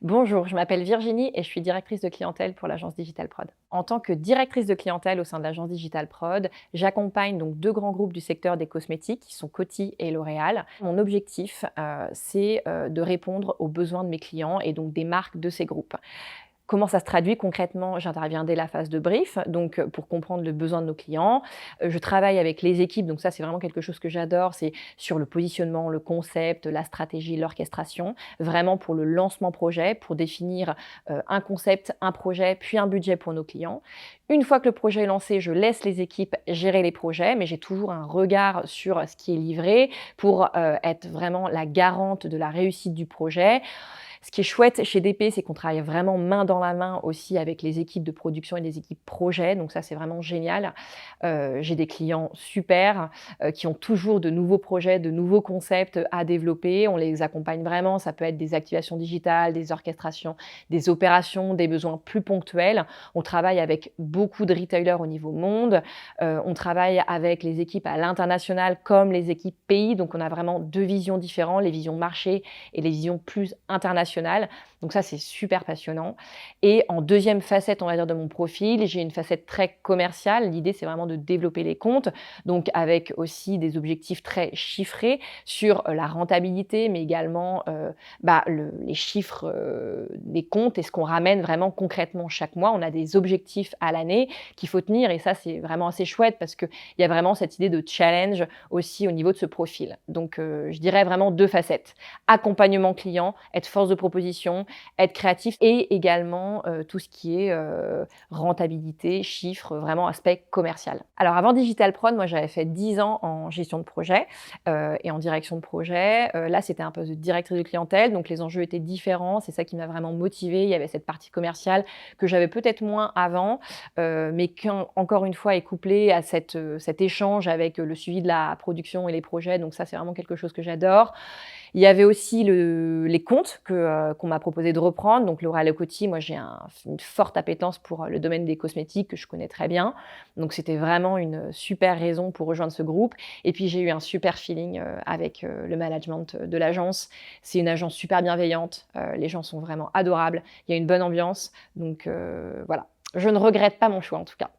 Bonjour, je m'appelle Virginie et je suis directrice de clientèle pour l'agence Digital Prod. En tant que directrice de clientèle au sein de l'agence Digital Prod, j'accompagne donc deux grands groupes du secteur des cosmétiques qui sont Coty et L'Oréal. Mon objectif, c'est de répondre aux besoins de mes clients et donc des marques de ces groupes. Comment ça se traduit concrètement? J'interviens dès la phase de brief, donc pour comprendre le besoin de nos clients. Je travaille avec les équipes, donc ça c'est vraiment quelque chose que j'adore, c'est sur le positionnement, le concept, la stratégie, l'orchestration, vraiment pour le lancement projet, pour définir un concept, un projet, puis un budget pour nos clients. Une fois que le projet est lancé, je laisse les équipes gérer les projets, mais j'ai toujours un regard sur ce qui est livré pour être vraiment la garante de la réussite du projet. Ce qui est chouette chez DP, c'est qu'on travaille vraiment main dans la main aussi avec les équipes de production et les équipes projet, donc ça, c'est vraiment génial. J'ai des clients super, qui ont toujours de nouveaux projets, de nouveaux concepts à développer. On les accompagne vraiment, ça peut être des activations digitales, des orchestrations, des opérations, des besoins plus ponctuels. On travaille avec beaucoup de retailers au niveau monde, on travaille avec les équipes à l'international comme les équipes pays, donc on a vraiment 2 visions différentes, les visions marché et les visions plus internationales. Donc ça, c'est super passionnant. Et en deuxième facette, on va dire, de mon profil, j'ai une facette très commerciale. L'idée, c'est vraiment de développer les comptes, donc avec aussi des objectifs très chiffrés sur la rentabilité, mais également les chiffres des comptes et ce qu'on ramène vraiment concrètement chaque mois. On a des objectifs à l'année qu'il faut tenir et ça, c'est vraiment assez chouette parce qu'il y a vraiment cette idée de challenge aussi au niveau de ce profil. Donc, je dirais vraiment 2 facettes. Accompagnement client, être force de proposition, être créatif et également tout ce qui est rentabilité, chiffres, vraiment aspect commercial. Alors avant Digital Prod, moi j'avais fait 10 ans en gestion de projet et en direction de projet. Là, c'était un poste de directrice de clientèle, donc les enjeux étaient différents. C'est ça qui m'a vraiment motivée. Il y avait cette partie commerciale que j'avais peut-être moins avant, mais qui encore une fois est couplée à cet échange avec le suivi de la production et les projets. Donc ça, c'est vraiment quelque chose que j'adore. Il y avait aussi les comptes qu'on m'a proposé de reprendre. Donc L'Oréal et Coty, moi j'ai une forte appétence pour le domaine des cosmétiques que je connais très bien. Donc c'était vraiment une super raison pour rejoindre ce groupe. Et puis j'ai eu un super feeling avec le management de l'agence. C'est une agence super bienveillante. Les gens sont vraiment adorables. Il y a une bonne ambiance. Donc voilà, je ne regrette pas mon choix en tout cas.